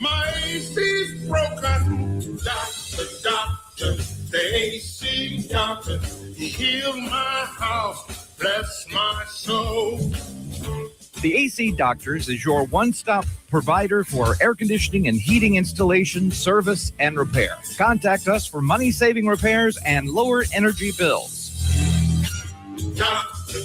my AC's broken. Doctor, the AC doctor, he healed my house, bless my soul. The AC Doctors is your one-stop provider for air conditioning and heating installation, service, and repair. Contact us for money-saving repairs and lower energy bills. Doctor,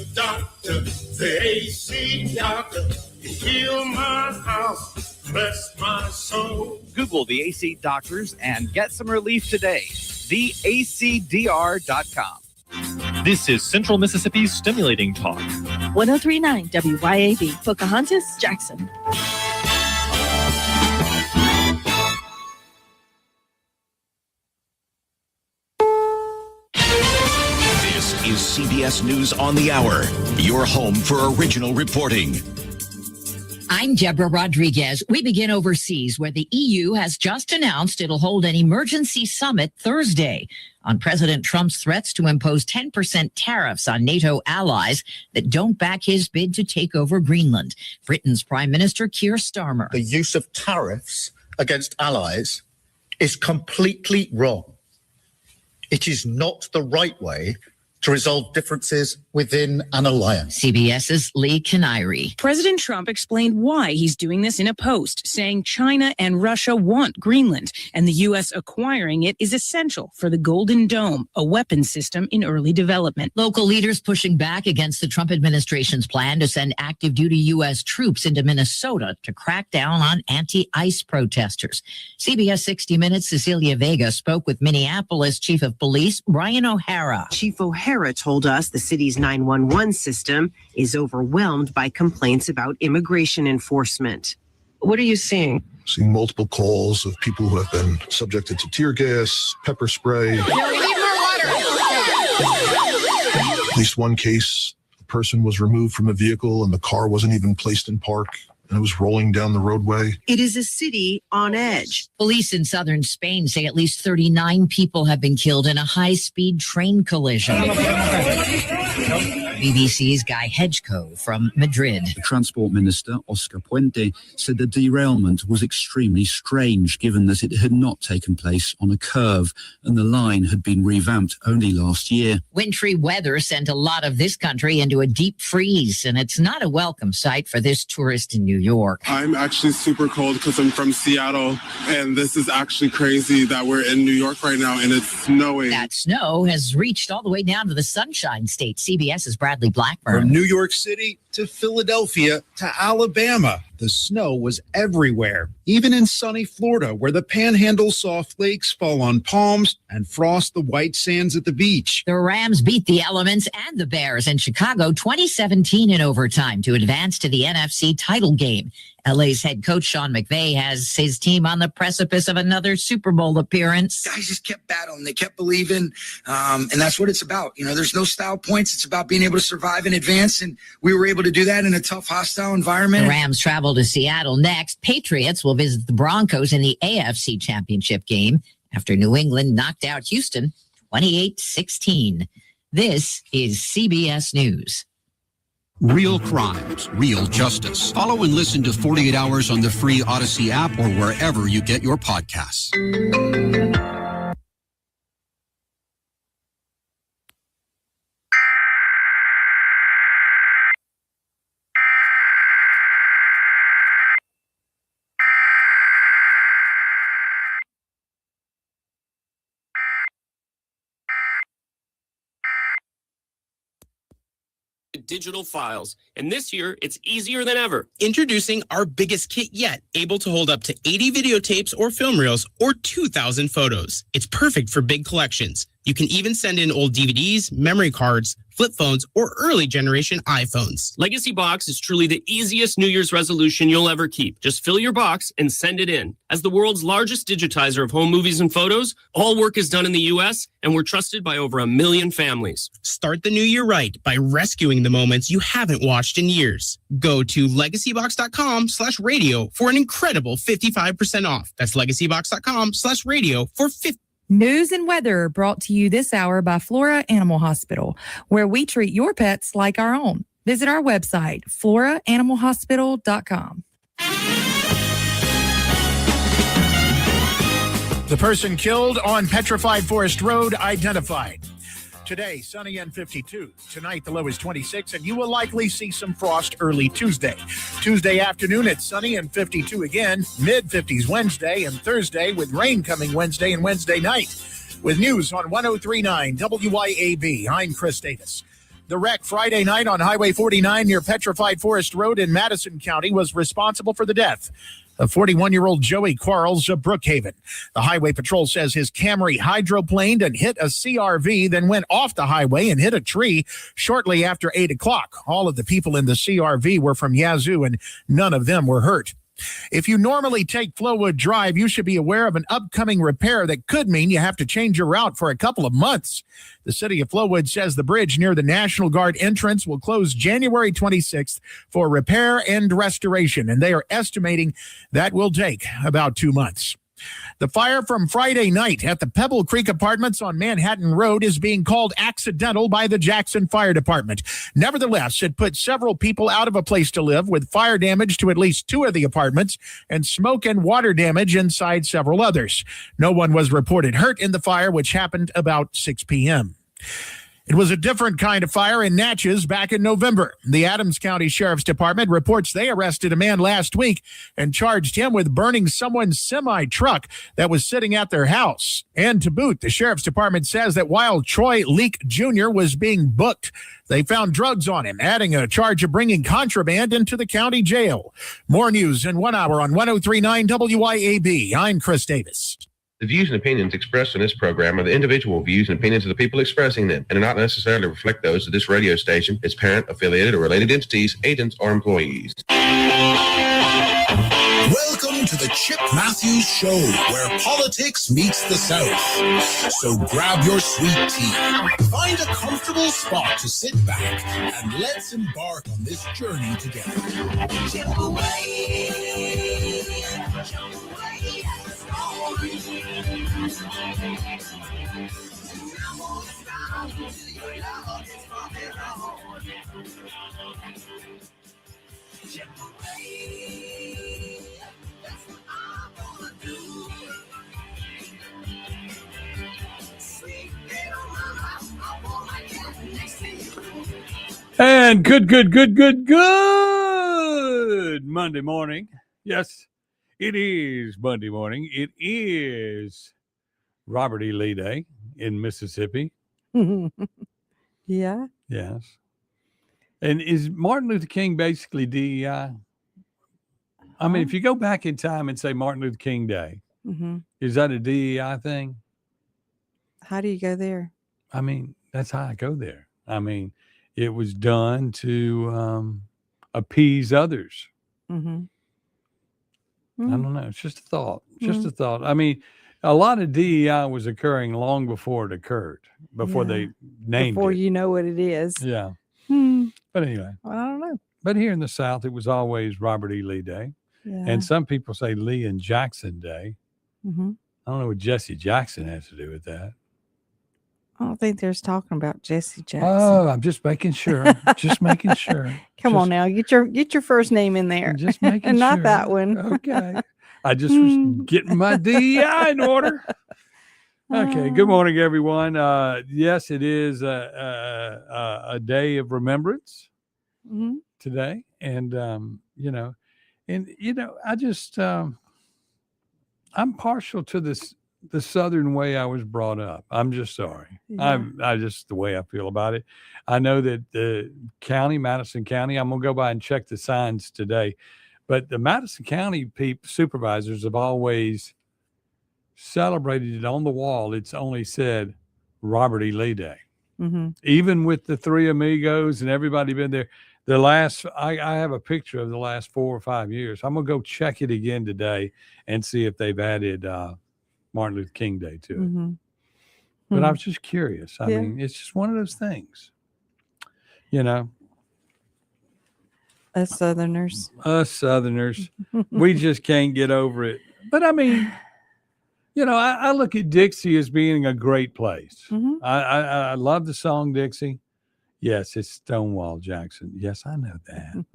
the AC doctor, heal my house, bless my soul. Google the AC Doctors and get some relief today. TheACDR.com. This is Central Mississippi's Stimulating Talk. 103.9 WYAB, Pocahontas, Jackson. This is CBS News on the Hour, your home for original reporting. I'm Deborah Rodriguez. We begin overseas, where the EU has just announced it'll hold an emergency summit Thursday on President Trump's threats to impose 10% tariffs on NATO allies that don't back his bid to take over Greenland. Britain's Prime Minister Keir Starmer. The use of tariffs against allies is completely wrong. It is not the right way to resolve differences within an alliance. CBS's Lee Canary. President Trump explained why he's doing this in a post, saying China and Russia want Greenland, and the U.S. acquiring it is essential for the Golden Dome, a weapons system in early development. Local leaders pushing back against the Trump administration's plan to send active duty U.S. troops into Minnesota to crack down on anti-ICE protesters. CBS 60 Minutes' Cecilia Vega spoke with Minneapolis Chief of Police Brian O'Hara. Chief O'Hara told us the city's 911 system is overwhelmed by complaints about immigration enforcement. What are you seeing? Seeing multiple calls of people who have been subjected to tear gas, pepper spray. No, leave more water. At least one case, a person was removed from a vehicle and the car wasn't even placed in park. And it was rolling down the roadway. It is a city on edge. Police in southern Spain say at least 39 people have been killed in a high-speed train collision. BBC's Guy Hedgecoe from Madrid. The Transport Minister, Oscar Puente, said the derailment was extremely strange, given that it had not taken place on a curve and the line had been revamped only last year. Wintry weather sent a lot of this country into a deep freeze, and it's not a welcome sight for this tourist in New York. I'm actually super cold because I'm from Seattle, and this is actually crazy that we're in New York right now and it's snowing. That snow has reached all the way down to the Sunshine State. CBS's Bradley Blackburn. From New York City to Philadelphia to Alabama, the snow was everywhere. Even in sunny Florida, where the Panhandle saw flakes fall on palms and frost the white sands at the beach. The Rams beat the Elements and the Bears in Chicago 2017 in overtime to advance to the NFC title game. LA's head coach Sean McVay has his team on the precipice of another Super Bowl appearance. Guys just kept battling. They kept believing, and that's what it's about. You know, there's no style points. It's about being able to survive and advance, and we were able to do that in a tough, hostile environment. The Rams travel to Seattle next. Patriots will visit the Broncos in the AFC Championship game after New England knocked out Houston 28-16. This is CBS News. Real crimes, real justice. Follow and listen to 48 Hours on the free Odyssey app or wherever you get your podcasts. Digital files, and this year it's easier than ever. Introducing our biggest kit yet, able to hold up to 80 videotapes or film reels or 2,000 photos. It's perfect for big collections. You can even send in old DVDs, memory cards, flip phones, or early generation iPhones. Legacy Box is truly the easiest New Year's resolution you'll ever keep. Just fill your box and send it in. As the world's largest digitizer of home movies and photos, all work is done in the U.S., and we're trusted by over 1 million families. Start the new year right by rescuing the moments you haven't watched in years. Go to legacybox.com/radio for an incredible 55% off. That's legacybox.com/radio for 50. News and weather brought to you this hour by Flora Animal Hospital, where we treat your pets like our own. Visit our website, floraanimalhospital.com. The person killed on Petrified Forest Road identified. Today, sunny and 52. Tonight, the low is 26, and you will likely see some frost early Tuesday. Tuesday afternoon, it's sunny and 52 again. Mid-50s Wednesday and Thursday, with rain coming Wednesday and Wednesday night. With news on 103.9 WYAB, I'm Chris Davis. The wreck Friday night on Highway 49 near Petrified Forest Road in Madison County was responsible for the death of 41-year-old Joey Quarles of Brookhaven. The Highway Patrol says his Camry hydroplaned and hit a CRV, then went off the highway and hit a tree shortly after 8 o'clock. All of the people in the CRV were from Yazoo, and none of them were hurt. If you normally take Flowwood Drive, you should be aware of an upcoming repair that could mean you have to change your route for a couple of months. The city of Flowwood says the bridge near the National Guard entrance will close January 26th for repair and restoration, and they are estimating that will take about 2 months. The fire from Friday night at the Pebble Creek Apartments on Manhattan Road is being called accidental by the Jackson Fire Department. Nevertheless, it put several people out of a place to live, with fire damage to at least 2 of the apartments and smoke and water damage inside several others. No one was reported hurt in the fire, which happened about 6 p.m. It was a different kind of fire in Natchez back in November. The Adams County Sheriff's Department reports they arrested a man last week and charged him with burning someone's semi-truck that was sitting at their house. And to boot, the Sheriff's Department says that while Troy Leak Jr. was being booked, they found drugs on him, adding a charge of bringing contraband into the county jail. More news in 1 hour on 103.9 WYAB. I'm Chris Davis. The views and opinions expressed on this program are the individual views and opinions of the people expressing them and do not necessarily reflect those of this radio station, its parent, affiliated, or related entities, agents, or employees. Welcome to the Chip Matthews Show, where politics meets the South. So grab your sweet tea, find a comfortable spot to sit back, and let's embark on this journey together. Chip away, chip away. And good Monday morning. Yes, it is Monday morning. It is Robert E. Lee Day in Mississippi. Yeah. Yes. And is Martin Luther King basically DEI? I mean, if you go back in time and say Martin Luther King Day, is that a DEI thing? How do you go there? I mean, that's how I go there. I mean, it was done to appease others. I don't know. It's just a thought. Just a thought. I mean, a lot of DEI was occurring long before it occurred, before they named before it. you know what it is. Yeah. But anyway. Well, I don't know. But here in the South, it was always Robert E. Lee Day. Yeah. And some people say Lee and Jackson Day. I don't know what Jesse Jackson has to do with that. I don't think there's talking about Jesse Jackson. Oh, I'm just making sure. Just making sure. Come on now, get your first name in there. Just making and not sure. that one. Okay. I just was getting my DEI in order. Okay. Good morning, everyone. Yes, it is a day of remembrance today, and I just I'm partial to the Southern way I was brought up. I'm just sorry. Yeah. I just the way I feel about it. I know that the county, Madison County, I'm gonna go by and check the signs today, but the Madison County supervisors have always celebrated it on the wall. It's only said Robert E. Lee Day. Even with the Three Amigos and everybody been there. The last, I have a picture of the last 4 or 5 years. I'm gonna go check it again today and see if they've added Martin Luther King Day to it. But I was just curious. I mean, it's just one of those things, Us Southerners, we just can't get over it. But I mean, I look at Dixie as being a great place. I love the song Dixie. Yes, it's Stonewall Jackson. Yes, I know that.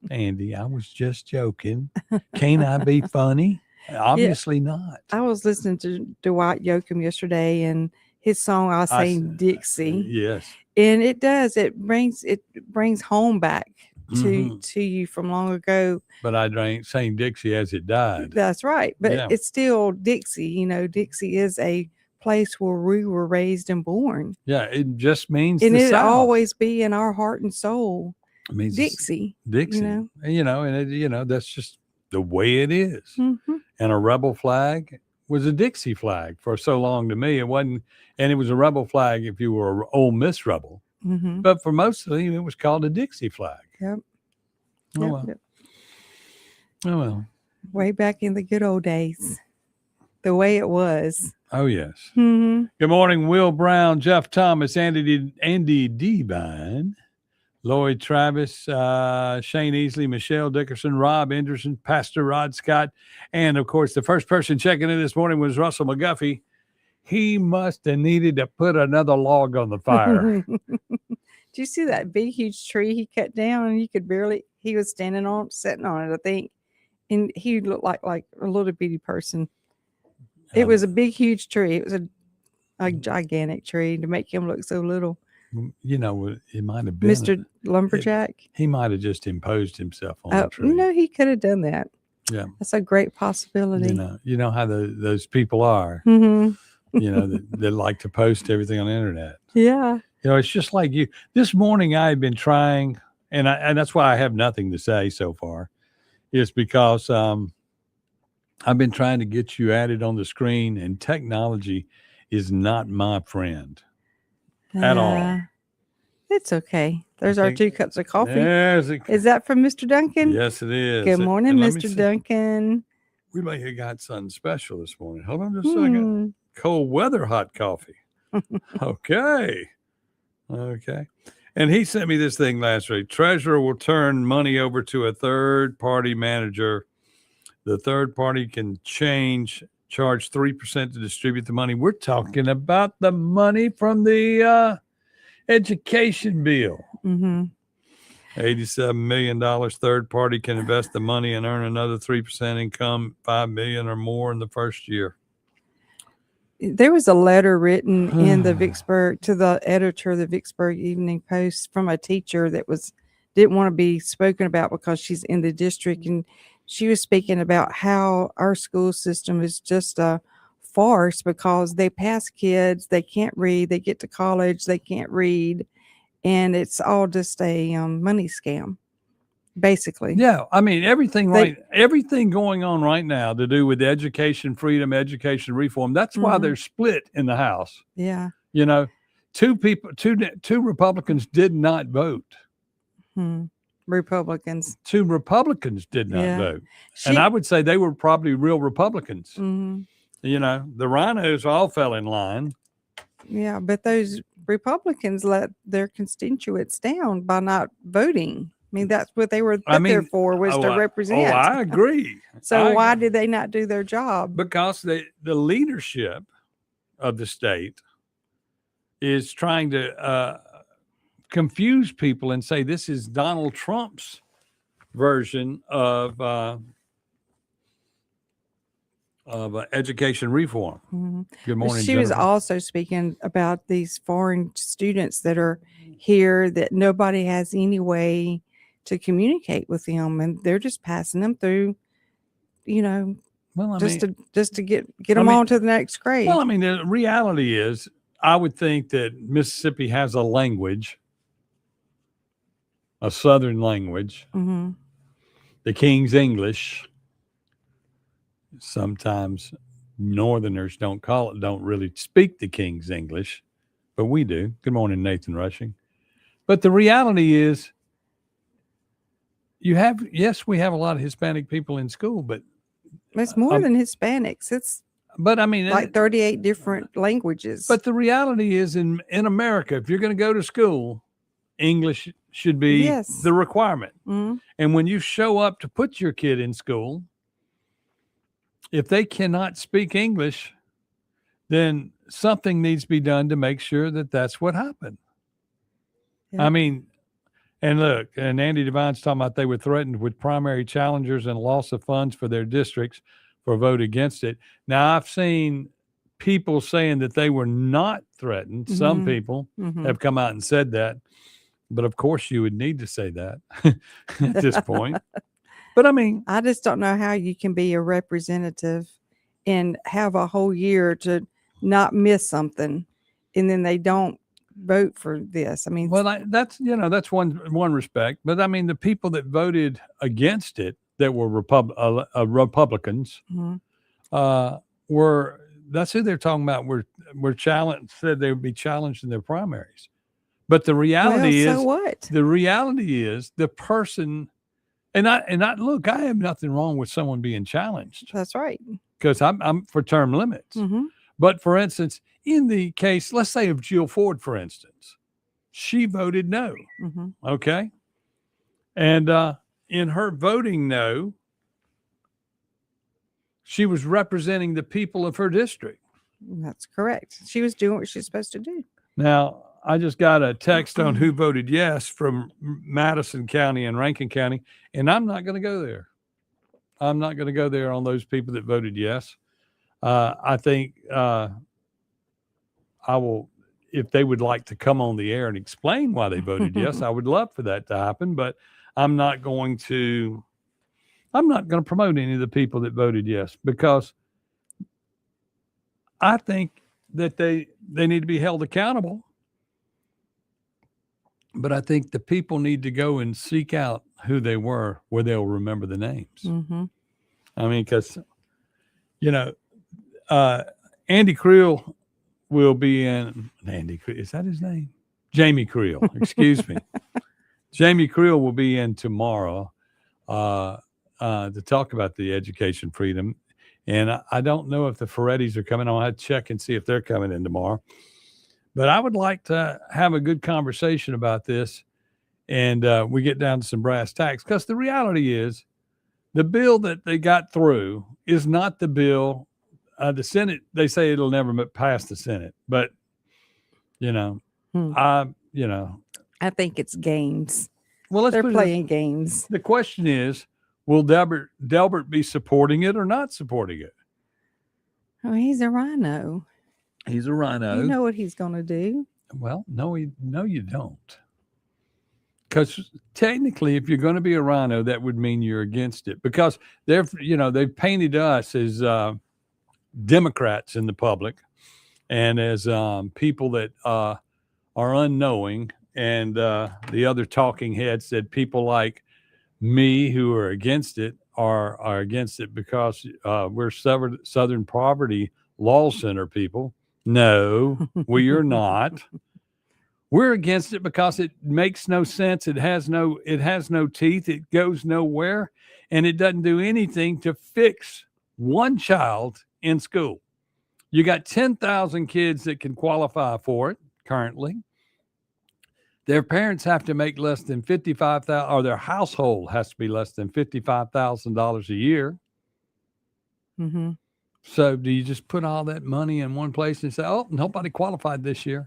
Andy, I was just joking. Can't I be funny? Obviously not. I was listening to Dwight Yoakam yesterday and his song "I Sing Dixie." Yes. And it does. It brings home back Mm-hmm. to you from long ago. But I drank St. Dixie as it died. That's right. But Yeah. it's still Dixie. You know, Dixie is a place where we were raised and born. Yeah, it just means And the it'll South. always be in our heart and soul. It means Dixie. Dixie. You know? And that's just the way it is. Mhm. And a rebel flag was a Dixie flag for so long to me. It wasn't, and it was a rebel flag if you were an Ole Miss rebel. Mhm. But for most of them, it was called a Dixie flag. Yep. Oh, Yep, well. yep. Oh, well. Way back in the good old days, the way it was. Oh, yes. Mhm. Good morning, Will Brown, Jeff Thomas, Andy Devine, Lloyd Travis, Shane Easley, Michelle Dickerson, Rob Anderson, Pastor Rod Scott, and, of course, the first person checking in this morning was Russell McGuffey. He must have needed to put another log on the fire. Did you see that big, huge tree he cut down? And you could barely, he was standing on, sitting on it, I think. And he looked like a little bitty person. It was a big, huge tree. It was a gigantic tree to make him look so little. You know, it might have been Mr. Lumberjack. He might have just imposed himself on the tree. You know, he could have done that. Yeah. That's a great possibility. You know how those people are. Mhm. You know, they like to post everything on the internet. Yeah. You know, it's just like you. This morning I had been trying, and that's why I have nothing to say so far, is because I've been trying to get you added on the screen, and technology is not my friend at all. It's okay. There's our 2 cups of coffee. There's Is that from Mr. Duncan? Yes, it is. Good morning, And let me Mr. see. Duncan. We may have got something special this morning. Hold on just a second. Cold weather hot coffee. Okay. And he sent me this thing last week. Treasurer will turn money over to a third party manager. The third party can charge 3% to distribute the money. We're talking about the money from the education bill. Mm-hmm. $87 million. Third party can invest the money and earn another 3% income, $5 million or more in the first year. There was a letter written in the Vicksburg to the editor of the Vicksburg Evening Post from a teacher that didn't want to be spoken about because she's in the district, and she was speaking about how our school system is just a farce because they pass kids, they can't read, they get to college, they can't read, and it's all just a money scam, basically. Yeah, I mean everything going on right now to do with education freedom, education reform. That's why they're split in the House. Yeah. You know, two Republicans did not vote. Republicans. 2 Republicans did not Yeah. vote, and I would say they were probably real Republicans. Mhm. You know, the rhinos all fell in line. Yeah, but those Republicans let their constituents down by not voting. I mean, that's what they were put there for, was to represent. I agree. So I why agree. did they not do their job? Because the leadership of the state is trying to confuse people and say this is Donald Trump's version of education reform. Mhm. Good morning, She was Jennifer. also speaking about these foreign students that are here that nobody has any way to communicate with them, and they're just passing them through, you know, Well, I just mean- to get them on to the next grade. Well, I mean, the reality is, I would think that Mississippi has a language, a Southern language, Mhm. the King's English. Sometimes Northerners don't really speak the King's English, but we do. Good morning, Nathan Rushing. But the reality is, we have a lot of Hispanic people in school, but It's more than Hispanics. It's I mean, like 38 different languages. But the reality is, in America, if you're going to go to school, English should be Yes. the requirement. Mhm. And when you show up to put your kid in school, if they cannot speak English, then something needs to be done to make sure that that's what happened. Yeah. I mean, and look, and Andy Devine's talking about they were threatened with primary challengers and loss of funds for their districts for a vote against it. Now, I've seen people saying that they were not threatened. Some Mhm. people Mhm. have come out and said that. But of course, you would need to say that at this point. But I mean, I just don't know how you can be a representative and have a whole year to not miss something, and then they don't vote for this. I mean, well, that's one respect. But I mean, the people that voted against it that were Republicans Mhm. were, that's who they're talking about. Were challenged, said they would be challenged in their primaries. But the reality well, so is, what? the reality is the person, and I look, I have nothing wrong with someone being challenged That's right. because I'm for term limits. Mhm. But for instance, in the case, let's say of Jill Ford, for instance, she voted no. Mhm. Okay. And in her voting no, she was representing the people of her district. That's correct. She was doing what she's supposed to do. Now, I just got a text on who voted yes from Madison County and Rankin County, and I'm not going to go there. I'm not going to go there on those people that voted yes. I think I will, if they would like to come on the air and explain why they voted yes, I would love for that to happen, but I'm not going to promote any of the people that voted yes, because I think that they need to be held accountable. But I think the people need to go and seek out who they were, where they'll remember the names. Mhm. I mean, because, Andy Creel will be in, is that his name? Jamie Creel, excuse me. Jamie Creel will be in tomorrow to talk about the education freedom. And I don't know if the Ferrettis are coming. I'll have to check and see if they're coming in tomorrow. But I would like to have a good conversation about this, and we get down to some brass tacks, because the reality is the bill that they got through is not the bill. The Senate, they say it'll never pass the Senate, but I think it's games. Well, they're playing games. The question is, will Delbert be supporting it or not supporting it? Oh, he's a rhino. He's a rhino. You know what he's going to do. Well, no, you don't. Because technically, if you're going to be a rhino, that would mean you're against it. Because they've painted us as Democrats in the public, and as people that are unknowing. And the other talking head said people like me who are against it are against it because we're Southern Poverty Law Center people. No, we are not. We're against it because it makes no sense. It has no teeth. It goes nowhere, and it doesn't do anything to fix one child in school. You got 10,000 kids that can qualify for it currently. Their parents have to make less than $55,000, or their household has to be less than $55,000 a year. Mm-hmm. So do you just put all that money in one place and say, oh, nobody qualified this year?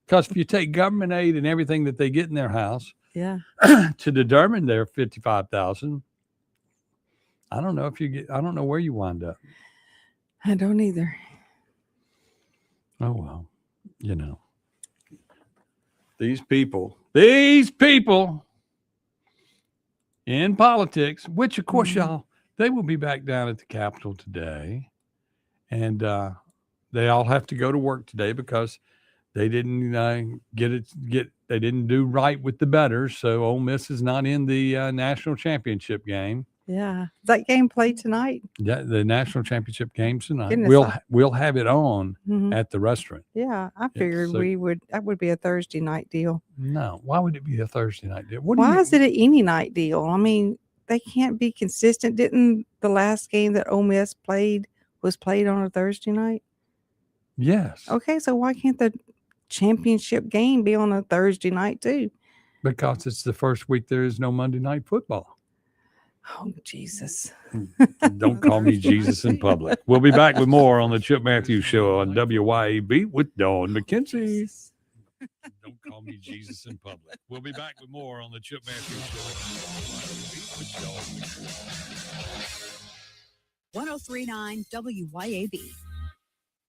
Because if you take government aid and everything that they get in their house to determine their $55,000, I don't know where you wind up. I don't either. Oh, well, these people in politics, which of course, y'all, they will be back down at the Capitol today, and they all have to go to work today because they didn't they didn't do right with the bettors. So Ole Miss is not in the national championship game. Yeah, that game played tonight. Yeah, the national championship game's tonight. Goodness, We'll have it on Mhm. at the restaurant. Yeah, I figured so- that would be a Thursday night deal. No, why would it be a Thursday night deal? Why is it an any night deal? I mean, they can't be consistent. Didn't the last game that Ole Miss was played on a Thursday night? Yes, Okay, so why can't the championship game be on a Thursday night too? because it's the first week there is no Monday night football. Oh, Jesus. Don't call me Jesus in public. We'll be back with more on the Chip Matthews Show on WYAB with Dawn McKenzie. Don't call me Jesus in public. We'll be back with more on the Chip Matthews Show on WYAB with Dawn McKenzie. 1039 WYAB.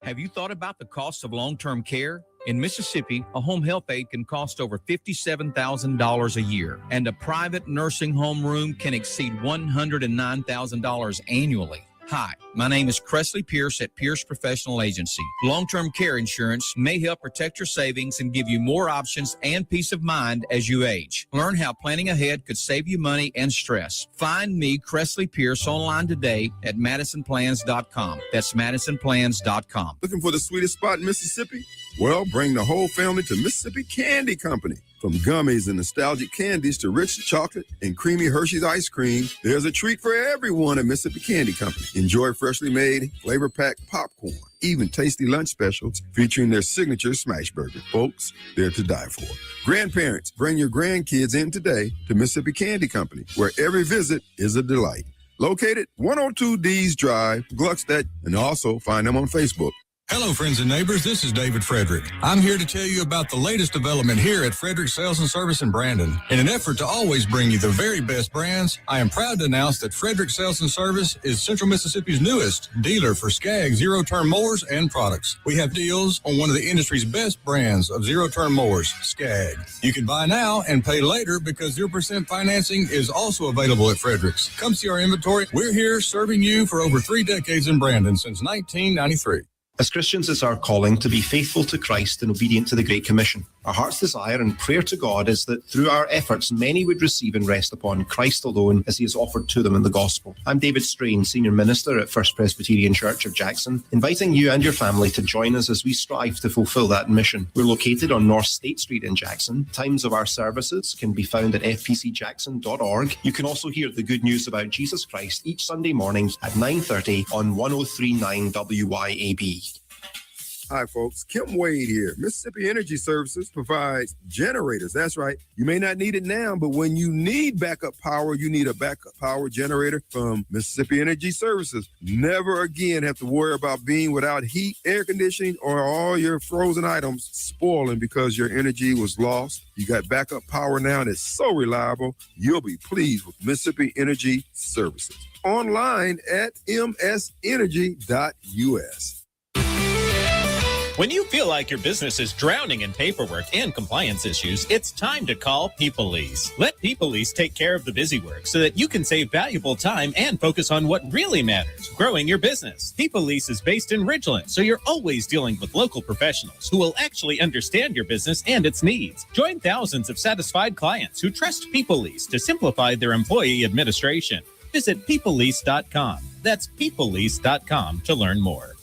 Have you thought about the cost of long-term care? In Mississippi, a home health aide can cost over $57,000 a year, and a private nursing home room can exceed $109,000 annually. Hi, my name is Cressley Pierce at Pierce Professional Agency. Long-term care insurance may help protect your savings and give you more options and peace of mind as you age. Learn how planning ahead could save you money and stress. Find me, Cressley Pierce, online today at MadisonPlans.com. That's MadisonPlans.com. Looking for the sweetest spot in Mississippi? Well, bring the whole family to Mississippi Candy Company. From gummies and nostalgic candies to rich chocolate and creamy Hershey's ice cream, there's a treat for everyone at Mississippi Candy Company. Enjoy freshly made, flavor-packed popcorn, even tasty lunch specials featuring their signature smash burger. Folks, they're to die for. Grandparents, bring your grandkids in today to Mississippi Candy Company, where every visit is a delight. Located 102 D's Drive, Gluckstadt, and also find them on Facebook. Hello, friends and neighbors. This is David Frederick. I'm here to tell you about the latest development here at Frederick Sales and Service in Brandon. In an effort to always bring you the very best brands, I am proud to announce that Frederick Sales and Service is Central Mississippi's newest dealer for Skag zero-turn mowers and products. We have deals on one of the industry's best brands of zero-turn mowers, Skag. You can buy now and pay later because 0% financing is also available at Frederick's. Come see our inventory. We're here serving you for over 3 decades in Brandon since 1993. As Christians, it's our calling to be faithful to Christ and obedient to the Great Commission. Our heart's desire and prayer to God is that through our efforts, many would receive and rest upon Christ alone as he is offered to them in the gospel. I'm David Strain, Senior Minister at First Presbyterian Church of Jackson, inviting you and your family to join us as we strive to fulfill that mission. We're located on North State Street in Jackson. Times of our services can be found at fpcjackson.org. You can also hear the good news about Jesus Christ each Sunday morning at 9:30 on 1039 WYAB. Hi, folks. Kim Wade here. Mississippi Energy Services provides generators. That's right. You may not need it now, but when you need backup power, you need a backup power generator from Mississippi Energy Services. Never again have to worry about being without heat, air conditioning, or all your frozen items spoiling because your energy was lost. You got backup power now, and it's so reliable. You'll be pleased with Mississippi Energy Services. Online at msenergy.us. When you feel like your business is drowning in paperwork and compliance issues, it's time to call PeopleLease. Let PeopleLease take care of the busy work so that you can save valuable time and focus on what really matters, growing your business. PeopleLease is based in Ridgeland, so you're always dealing with local professionals who will actually understand your business and its needs. Join thousands of satisfied clients who trust PeopleLease to simplify their employee administration. Visit PeopleLease.com. That's PeopleLease.com to learn more.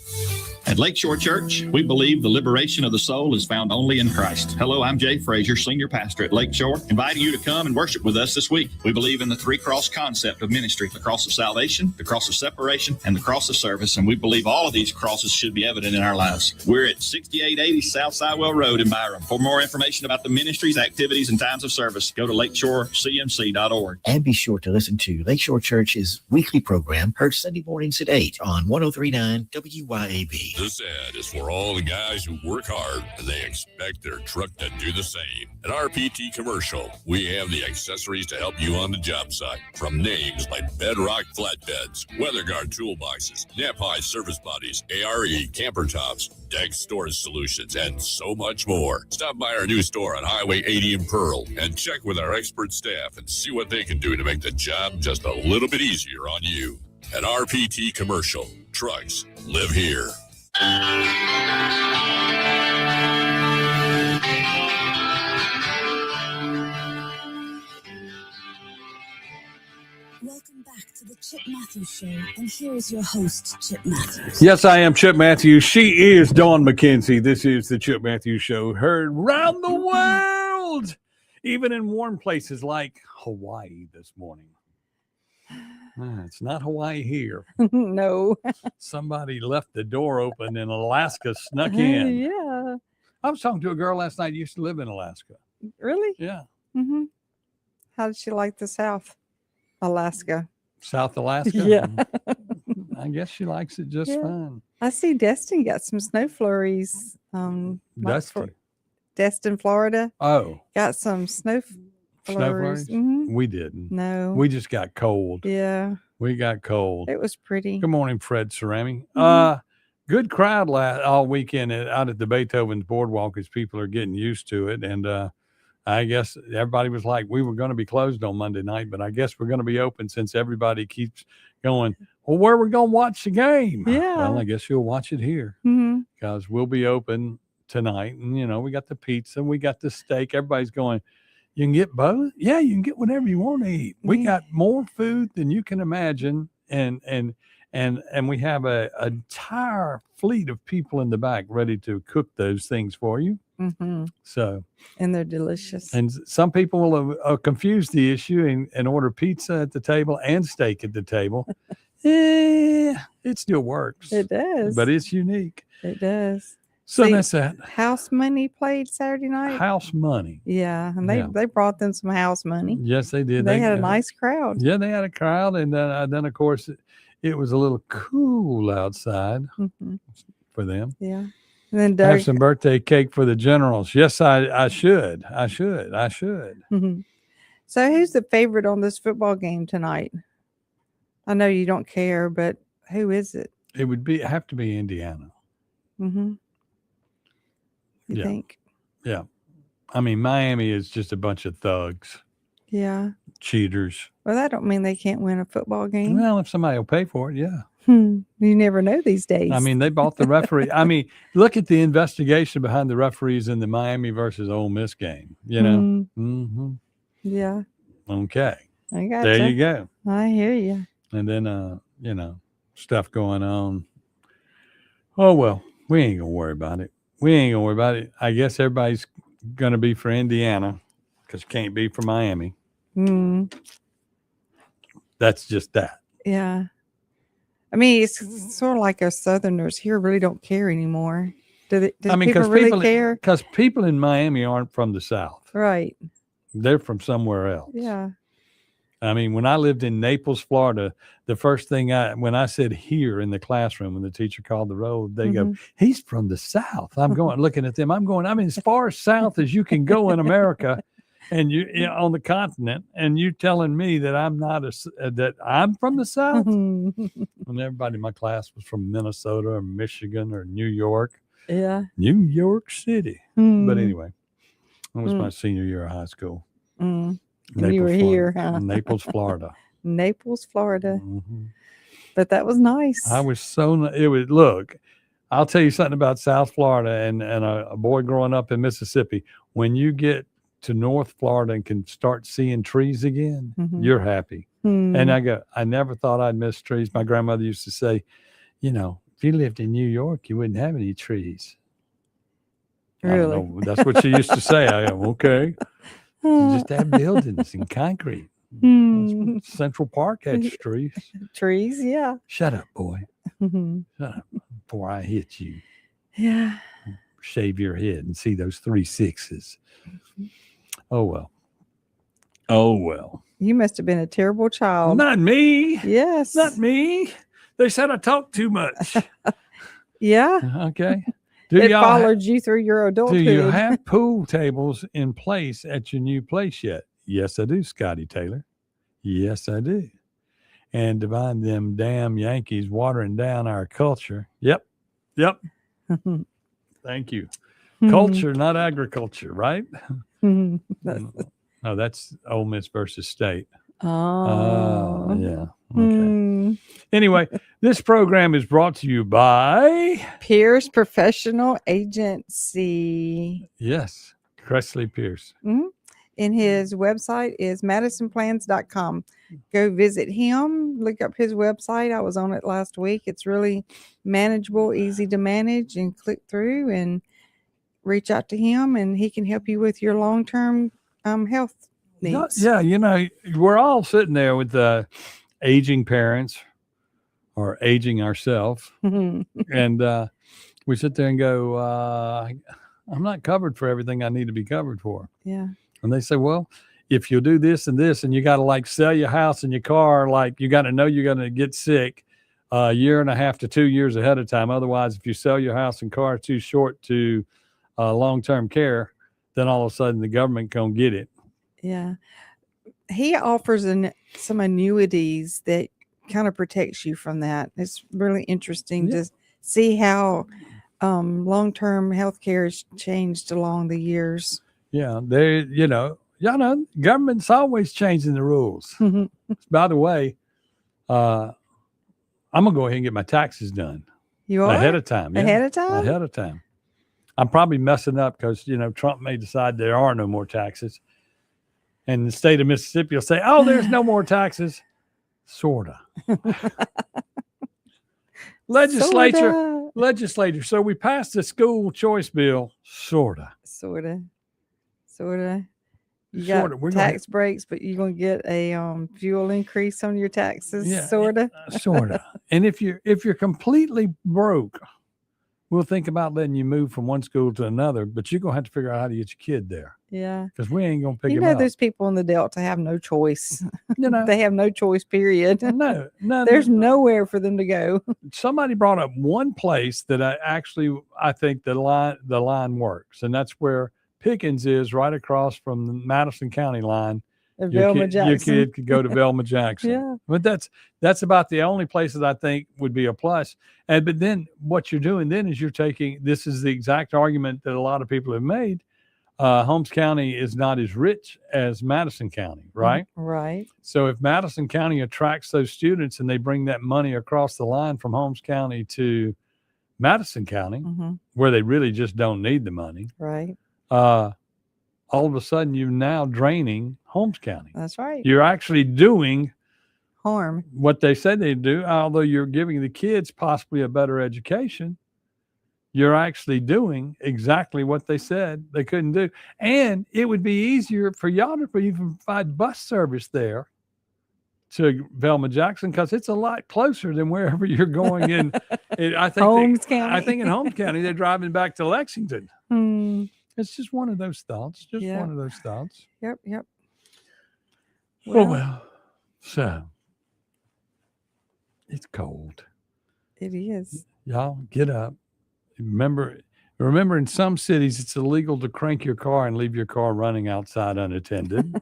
At Lakeshore Church, we believe the liberation of the soul is found only in Christ. Hello, I'm Jay Frazier, Senior Pastor at Lakeshore, inviting you to come and worship with us this week. We believe in the three cross concept of ministry, the cross of salvation, the cross of separation, and the cross of service, and we believe all of these crosses should be evident in our lives. We're at 6880 South Sidewell Road in Byram. For more information about the ministries, activities, and times of service, go to lakeshorecmc.org. And be sure to listen to Lakeshore Church's weekly program, heard Sunday mornings at 8 on 1039 WYAB. This ad is for all the guys who work hard and they expect their truck to do the same. At RPT Commercial, we have the accessories to help you on the job site. From names like Bedrock Flatbeds, WeatherGuard Toolboxes, Nap-High Service Bodies, ARE Camper Tops, Deck Storage Solutions, and so much more. Stop by our new store on Highway 80 in Pearl and check with our expert staff and see what they can do to make the job just a little bit easier on you. At RPT Commercial, trucks live here. Welcome back to the Chip Matthews Show, and here is your host, Chip Matthews. Yes, I am Chip Matthews. She is Dawn McKenzie. This is the Chip Matthews Show, heard around the world, even in warm places like Hawaii this morning. It's not Hawaii here. No. Somebody left the door open and Alaska snuck in. Yeah. I was talking to a girl last night who used to live in Alaska. Really? Yeah. Mm-hmm. How did she like the South Alaska? South Alaska? Yeah. I guess she likes it just fine. I see Destin got some snow flurries. Dusty. Destin, Florida. Oh. Got some snow flurries. Snow flurries? Mm-hmm. We didn't. No. We just got cold. Yeah. We got cold. It was pretty. Good morning, Fred Cerami. Mhm. Good crowd all weekend out at the Beethoven's Boardwalk as people are getting used to it. And I guess everybody was like, we were going to be closed on Monday night, but I guess we're going to be open since everybody keeps going, well, where are we going to watch the game? Yeah. Well, I guess you'll watch it here because we'll be open tonight. And, you know, we got the pizza, we got the steak. Everybody's going, you can get both? Yeah, you can get whatever you want to eat. We got more food than you can imagine. And we have an entire fleet of people in the back ready to cook those things for you. So, and they're delicious. and some people will confuse the issue and order pizza at the table and steak at the table. It still works. It does. But it's unique. It does. So See, that's that. House Money played Saturday night. House Money. Yeah, and Yeah. they brought them some house money. Yes, they did. They had a nice crowd. Yeah, they had a crowd, and then of course it was a little cool outside for them. Yeah. And then Doug, Have some birthday cake for the generals. Yes, I should. Mhm. So who's the favorite on this football game tonight? I know you don't care, but who is it? It would have to be Indiana. Mm-hmm. You Yeah. think? Yeah. I mean, Miami is just a bunch of thugs, Yeah. cheaters. Well, that don't mean they can't win a football game. Well, if somebody will pay for it, yeah. You never know these days. I mean, they bought the referee. I mean, look at the investigation behind the referees in the Miami versus Ole Miss game. You know. Mm-hmm. Yeah. Okay. I got There you go. I hear you. And then, you know, stuff going on. Oh, well, we ain't going to worry about it. I guess everybody's going to be for Indiana because you can't be for Miami. Mm. That's just that. Yeah. I mean, it's sort of like us Southerners here really don't care anymore. Do people really care? Because people in Miami aren't from the South. Right. They're from somewhere else. Yeah. I mean, when I lived in Naples, Florida, the first thing when I said here in the classroom, when the teacher called the roll, they go, he's from the South. I'm going, looking at them. I'm as far south as you can go in America and you know, on the continent. And you telling me that I'm not that I'm from the South. And everybody in my class was from Minnesota or Michigan or New York. Yeah. New York City. But anyway, that was my senior year of high school. And you were here, huh? Naples, Florida. Naples, Florida. But that was nice. I was look, I'll tell you something about South Florida and a boy growing up in Mississippi. When you get to North Florida and can start seeing trees again, you're happy. And I never thought I'd miss trees. My grandmother used to say, you know, if you lived in New York, you wouldn't have any trees. Really? I don't know. That's what she used to say. I go, okay. You just have buildings and concrete. Central Park had trees. Trees, yeah. Shut up, boy. Shut up before I hit you. Yeah. Shave your head and see those 3 6s. Oh, well. Oh, well. You must have been a terrible child. Not me. Yes. Not me. They said I talk too much. Yeah. Okay. It followed you through your adulthood. Do you have pool tables in place at your new place yet? Yes, I do, Scotty Taylor. Yes, I do. And to find them damn Yankees watering down our culture. Yep. Thank you. Culture, not agriculture, right? No, that's Ole Miss versus State. Oh, yeah. Okay. Anyway, this program is brought to you by Pierce Professional Agency. Yes, Cressley Pierce. And his website is madisonplans.com. Go visit him, look up his website. I was on it last week. It's really manageable, easy to manage, and click through and reach out to him, and he can help you with your long-term health needs. Yeah, you know, we're all sitting there with aging parents or aging ourselves. And we sit there and go, I'm not covered for everything I need to be covered for. Yeah. And they say, well, if you'll do this and this, and you got to like sell your house and your car, like you got to know you're going to get sick a year and a half to 2 years ahead of time. Otherwise, if you sell your house and car too short to long-term care, then all of a sudden the government gonna get it. Yeah. he offers some annuities that kind of protects you from that. It's really interesting to see how long-term health care has changed along the years. Yeah, y'all know, government's always changing the rules. By the way, I'm gonna go ahead and get my taxes done. You are ahead of time. Yeah. Ahead of time. Ahead of time. I'm probably messing up because Trump may decide there are no more taxes, and the state of Mississippi will say, "Oh, there's no more taxes." Sorta. Legislature. So we passed the school choice bill. Sorta. You got tax breaks, but you're gonna get a fuel increase on your taxes. Yeah, Sorta. And if you're completely broke, we'll think about letting you move from one school to another. But you're gonna have to figure out how to get your kid there. Yeah. Because we ain't gonna pick him up. Those people in the Delta have no choice. They have no choice. Period. No. There's nowhere for them to go. Somebody brought up one place that I think the line works, and that's where Pickens is, right across from the Madison County line. Your kid could go to Velma Jackson. Yeah. But that's about the only places I think would be a plus. But then what you're doing then is this is the exact argument that a lot of people have made. Holmes County is not as rich as Madison County, right? Right. So if Madison County attracts those students and they bring that money across the line from Holmes County to Madison County, where they really just don't need the money. Right. All of a sudden you're now draining Holmes County. That's right. You're actually doing harm. What they said they'd do, although you're giving the kids possibly a better education, you're actually doing exactly what they said they couldn't do. And it would be easier for y'all to even provide bus service there to Velma Jackson because it's a lot closer than wherever you're going in. I think Holmes County. I think in Holmes County, they're driving back to Lexington. It's just one of those thoughts. One of those thoughts. Yep. Well, so it's cold. It is. Y'all get up. Remember, in some cities, it's illegal to crank your car and leave your car running outside unattended.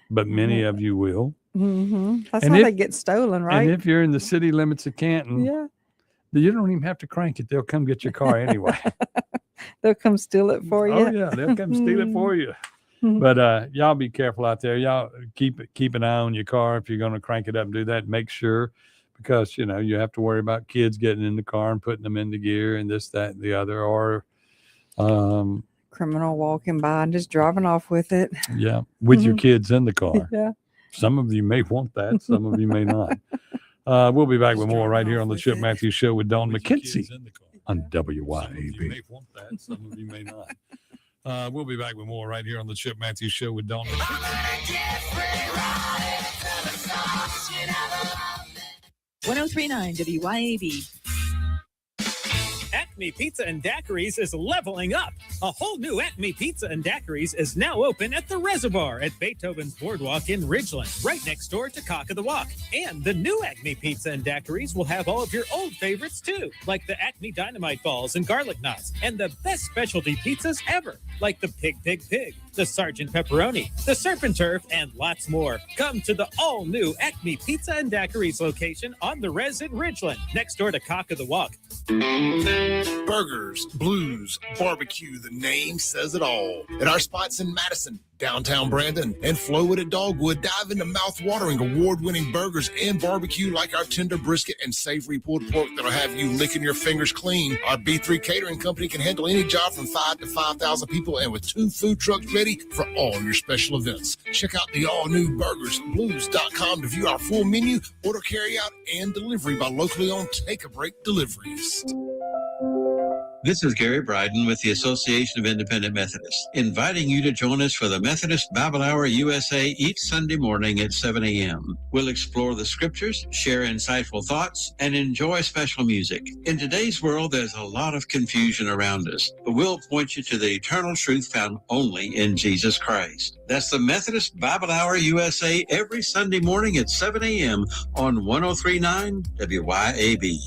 But many of you will. That's how they get stolen, right? And if you're in the city limits of Canton, you don't even have to crank it. They'll come get your car anyway. They'll come steal it for you. Oh, yeah. They'll come steal it for you. But y'all be careful out there. Y'all keep an eye on your car. If you're going to crank it up and do that, make sure, because, you have to worry about kids getting in the car and putting them into gear and this, that, and the other, or criminal walking by and just driving off with it. Yeah, with your kids in the car. Yeah. Some of you may want that. Some of you may not. We'll be back with more right here on the Chip Matthews Show with Dawn McKenzie on WYAB. Some of you may not. We'll be back with more right here on the Chip Matthews Show with Dawn McKenzie. 1039 WYAB. Acme Pizza and Daiquiris is leveling up. A whole new Acme Pizza and Daiquiris is now open at the Reservoir at Beethoven's Boardwalk in Ridgeland, right next door to Cock of the Walk. And the new Acme Pizza and Daiquiris will have all of your old favorites too, like the Acme Dynamite Balls and Garlic Knots, and the best specialty pizzas ever, like the Pig, the Sergeant Pepperoni, the Surf and Turf, and lots more. Come to the all-new Acme Pizza and Daiquiris location on the Res in Ridgeland, next door to Cock of the Walk. Burgers, blues, barbecue, the name says it all. At our spots in Madison, downtown Brandon, and Flowood at Dogwood, dive into mouth-watering award-winning burgers and barbecue like our tender brisket and savory pulled pork that'll have you licking your fingers clean. Our B3 Catering Company can handle any job from 5 to 5,000 people, and with 2 food trucks ready for all your special events. Check out the all-new burgersblues.com to view our full menu, order carryout, and delivery by locally owned Take a Break Deliveries. This is Gary Bryden with the Association of Independent Methodists, inviting you to join us for the Methodist Bible Hour USA each Sunday morning at 7 a.m. We'll explore the scriptures, share insightful thoughts, and enjoy special music. In today's world, there's a lot of confusion around us, but we'll point you to the eternal truth found only in Jesus Christ. That's the Methodist Bible Hour USA every Sunday morning at 7 a.m. on 1039 WYAB.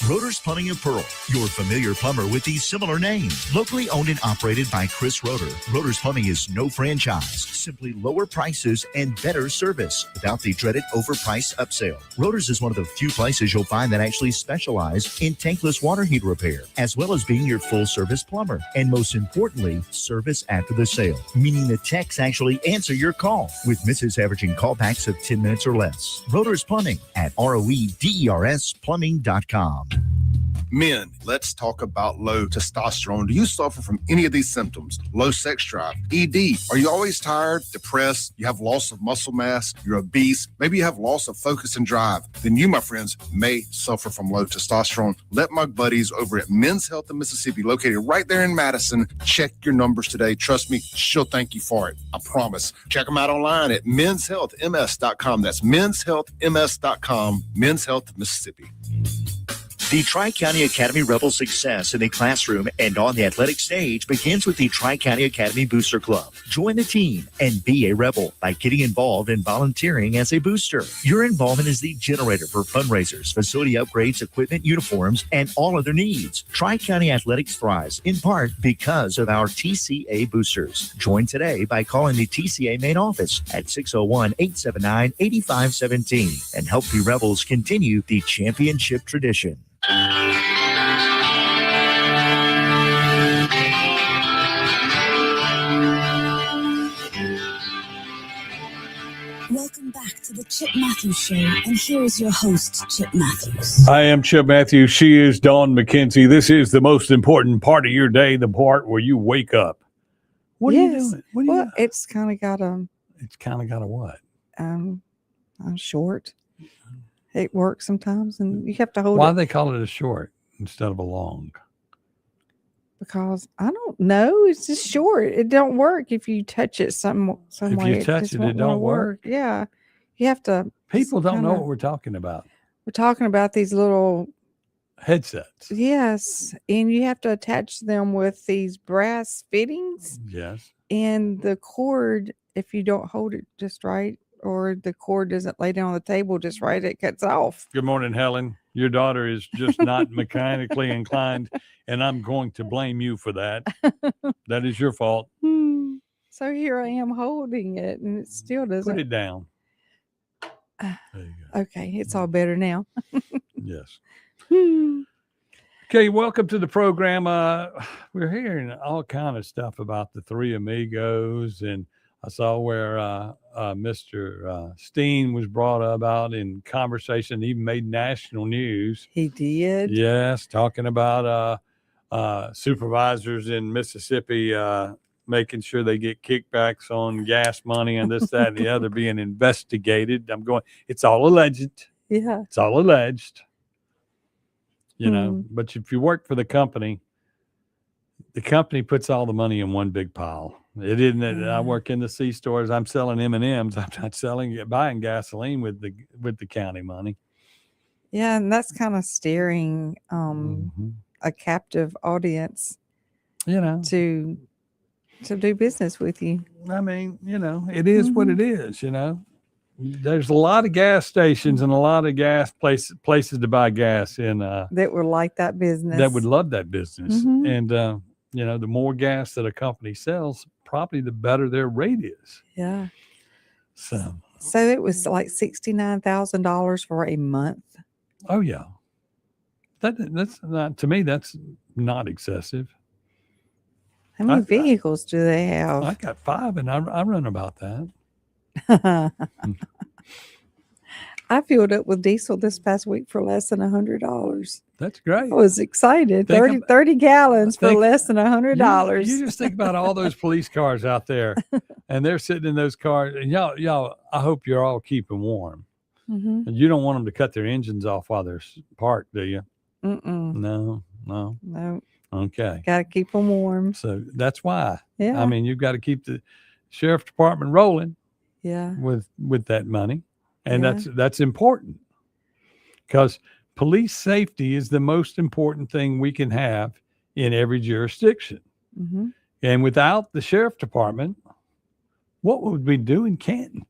Rotor's Plumbing of Pearl, your familiar plumber with these similar names. Locally owned and operated by Chris Rotor, Rotor's Plumbing is no franchise, simply lower prices and better service without the dreaded overpriced upsell. Rotor's is one of the few places you'll find that actually specialize in tankless water heater repair, as well as being your full-service plumber. And most importantly, service after the sale, meaning the techs actually answer your call, with misses averaging callbacks of 10 minutes or less. Rotor's Plumbing at ROEDERSplumbing.com. Men, let's talk about low testosterone. Do you suffer from any of these symptoms? Low sex drive, ED. Are you always tired, depressed? You have loss of muscle mass? You're obese? Maybe you have loss of focus and drive? Then you, my friends, may suffer from low testosterone. Let my buddies over at Men's Health in Mississippi, located right there in Madison, check your numbers today. Trust me, she'll thank you for it. I promise. Check them out online at menshealthms.com. That's menshealthms.com. Men's Health Mississippi. The Tri-County Academy Rebel success in the classroom and on the athletic stage begins with the Tri-County Academy Booster Club. Join the team and be a Rebel by getting involved and volunteering as a booster. Your involvement is the generator for fundraisers, facility upgrades, equipment, uniforms, and all other needs. Tri-County Athletics thrives in part because of our TCA boosters. Join today by calling the TCA main office at 601-879-8517 and help the Rebels continue the championship tradition. Welcome back to the Chip Matthews Show, and here is your host, Chip Matthews. I am Chip Matthews. She is Dawn McKenzie. This is the most important part of your day, the part where you wake up. What are you doing? What are you doing? It's kind of got a. It's kind of got a what? I'm short. It works sometimes, and you have to hold Why it. do they call it a short instead of a long? Because I don't know. It's just short. It don't work if you touch it some way. If you touch just it, won't it don't wanna work. Yeah. You have to. People don't know kinda- what we're talking about. We're talking about these little Headsets. Yes, and you have to attach them with these brass fittings, Yes. and the cord, if you don't hold it just right, or the cord doesn't lay down on the table just right, it cuts off. Good morning, Helen. Your daughter is just not mechanically inclined, and I'm going to blame you for that. That is your fault. So here I am holding it, and it still doesn't. Put it down. Okay, it's all better now. Yes. Okay, welcome to the program. We're hearing all kind of stuff about the Three Amigos, and I saw where Mr. Steen was brought about in conversation, even made national news. He did? Yes, talking about supervisors in Mississippi making sure they get kickbacks on gas money and this, that, and the other being investigated. I'm going, it's all alleged. Yeah. It's all alleged. You know, but if you work for the company puts all the money in one big pile. It isn't that I work in the C stores. I'm selling M&Ms. I'm not buying gasoline with the county money. Yeah, and that's kind of steering a captive audience, you know, to do business with you. I mean, you know, it is what it is, you know. There's a lot of gas stations and a lot of gas places to buy gas in that would like that business. That would love that business. And you know, the more gas that a company sells, probably the better their rate is. Yeah. So it was like $69,000 for a month. Oh yeah. That's not, to me, that's not excessive. How many vehicles do they have? I got 5 and I run about that. I filled up with diesel this past week for less than $100. That's great. I was excited. 30 gallons for less than $100. You just think about all those police cars out there, and they're sitting in those cars. And y'all, I hope you're all keeping warm. And you don't want them to cut their engines off while they're parked, do you? No. Okay. Got to keep them warm. So that's why. Yeah. I mean, you've got to keep the sheriff department rolling. Yeah. With that money. And that's important, because police safety is the most important thing we can have in every jurisdiction. And without the sheriff department, what would we do in Canton?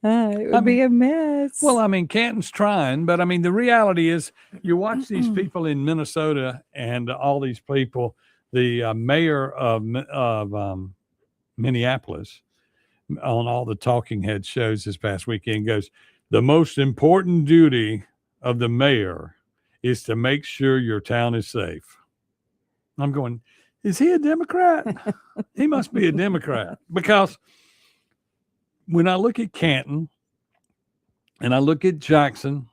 It would be a mess. Well, I mean, Canton's trying, but I mean, the reality is you watch these people in Minnesota and all these people, the mayor of Minneapolis on all the talking head shows this past weekend goes, the most important duty of the mayor is to make sure your town is safe. I'm going, is he a Democrat? He must be a Democrat, because when I look at Canton and I look at Jackson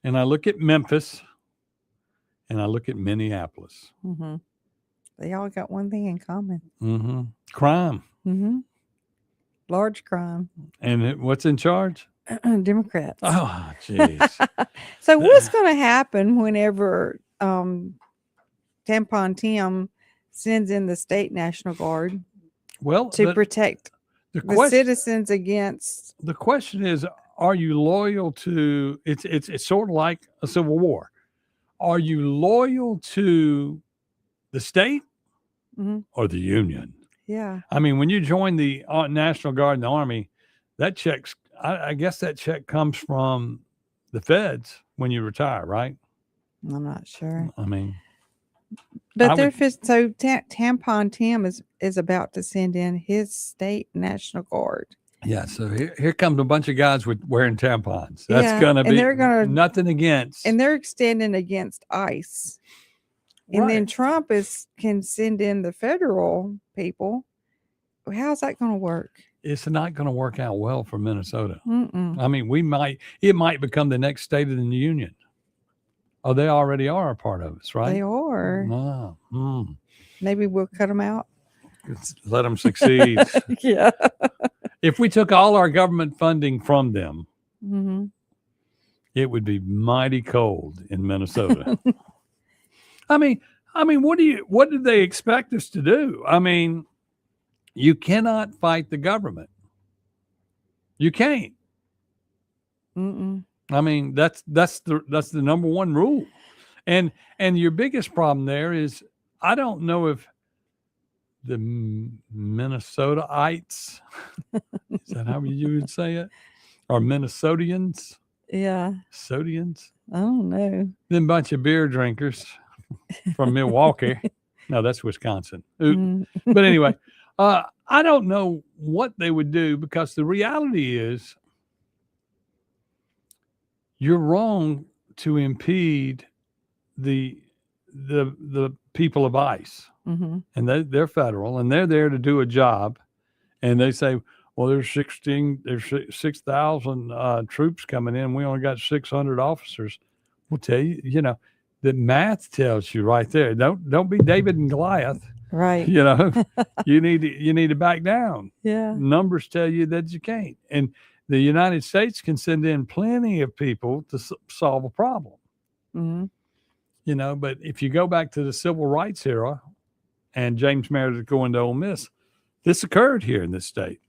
and I look at Memphis and I look at Minneapolis, Mm-hmm. They all got one thing in common. mm-hmm. Crime. Mm-hmm. Large crime. And what's in charge? Democrats. Oh, jeez. So what's going to happen whenever Tampon Tim sends in the state National Guard Well, to protect the the citizens against? The question is, are you loyal to it's sort of like a civil war. Are you loyal to the state Mhm. or the union? Yeah. I mean, when you join the National Guard and the Army, that check's I guess that check comes from the feds when you retire, right? I'm not sure. I mean, But I they're would- so Tampon Tim is about to send in his state National Guard. yeah. So here comes a bunch of guys with wearing tampons. That's Yeah, gonna and be they're gonna- nothing against. And they're extending against ICE. And then Trump can send in the federal people. How's that going to work? It's not going to work out well for Minnesota. Mm-mm. I mean, it might become the next state in the union. Oh, they already are a part of us, right? They are. Ah, Maybe we'll cut them out. let them succeed. Yeah. If we took all our government funding from them, Mm-hmm. it would be mighty cold in Minnesota. I mean, what did they expect us to do? I mean, you cannot fight the government. You can't. Mm-mm. I mean, that's the number one rule. And your biggest problem there is, I don't know if the Minnesotaites, is that how you would say it? Or Minnesotians? Yeah. Sodians? I don't know. Them bunch of beer drinkers from Milwaukee. No, that's Wisconsin. Oop. Mm. But anyway, I don't know what they would do, because the reality is you're wrong to impede the people of ICE. Mm-hmm. And they're federal, and they're there to do a job. And they say, well, there's 6,000 troops coming in. We only got 600 officers. We'll tell you, the math tells you right there. Don't be David and Goliath. Right. You need to back down. Yeah. Numbers tell you that you can't. And the United States can send in plenty of people to solve a problem. Mm-hmm. But if you go back to the civil rights era and James Meredith going to Ole Miss, this occurred here in this state.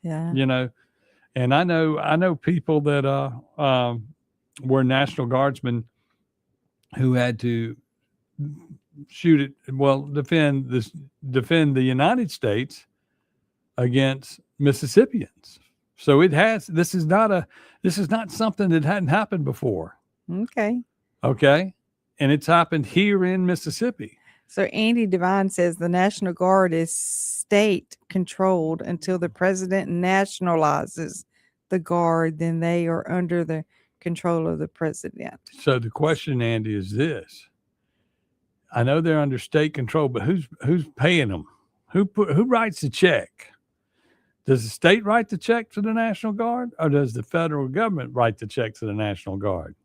Yeah. And I know people that were National Guardsmen who had to defend the United States against Mississippians. So this is not something that hadn't happened before. Okay. Okay. And it's happened here in Mississippi. So Andy Devine says the National Guard is state controlled until the president nationalizes the Guard. Then they are under the control of the president. So the question, Andy, is this. I know they're under state control, but who's paying them? Who writes the check? Does the state write the check to the National Guard, or does the federal government write the check to the National Guard?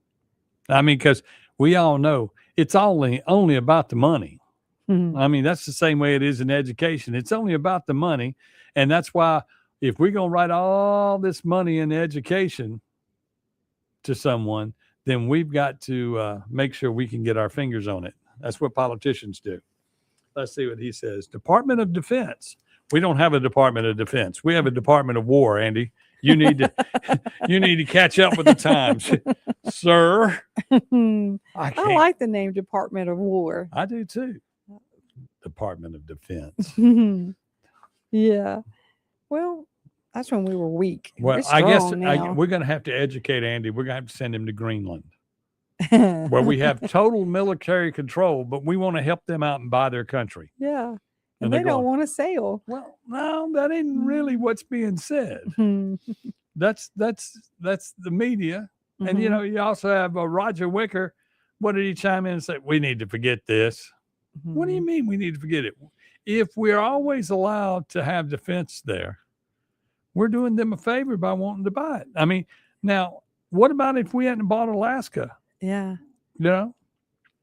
I mean, because we all know it's only about the money. Mm-hmm. I mean, that's the same way it is in education. It's only about the money. And that's why if we're going to write all this money in education to someone, then we've got to make sure we can get our fingers on it. That's what politicians do. Let's see what he says. Department of Defense. We don't have a Department of Defense. We have a Department of War, Andy. You need to catch up with the times, sir. I like the name Department of War. I do too. Department of Defense. Yeah. Well, That's when we were weak. Well, We're I guess strong now. we're going to have to educate Andy. We're going to have to send him to Greenland, where we have total military control, but we want to help them out and buy their country. Yeah. And And they're they don't going, want to sail. Well, no, that ain't really what's being said. That's the media. And, you Mhm. know, you also have Roger Wicker. What did he chime in and say? We need to forget this. What do you mean we need to forget it? If we're always allowed to have defense there, we're doing them a favor by wanting to buy it. I mean, now, what about if we hadn't bought Alaska? Yeah. You know,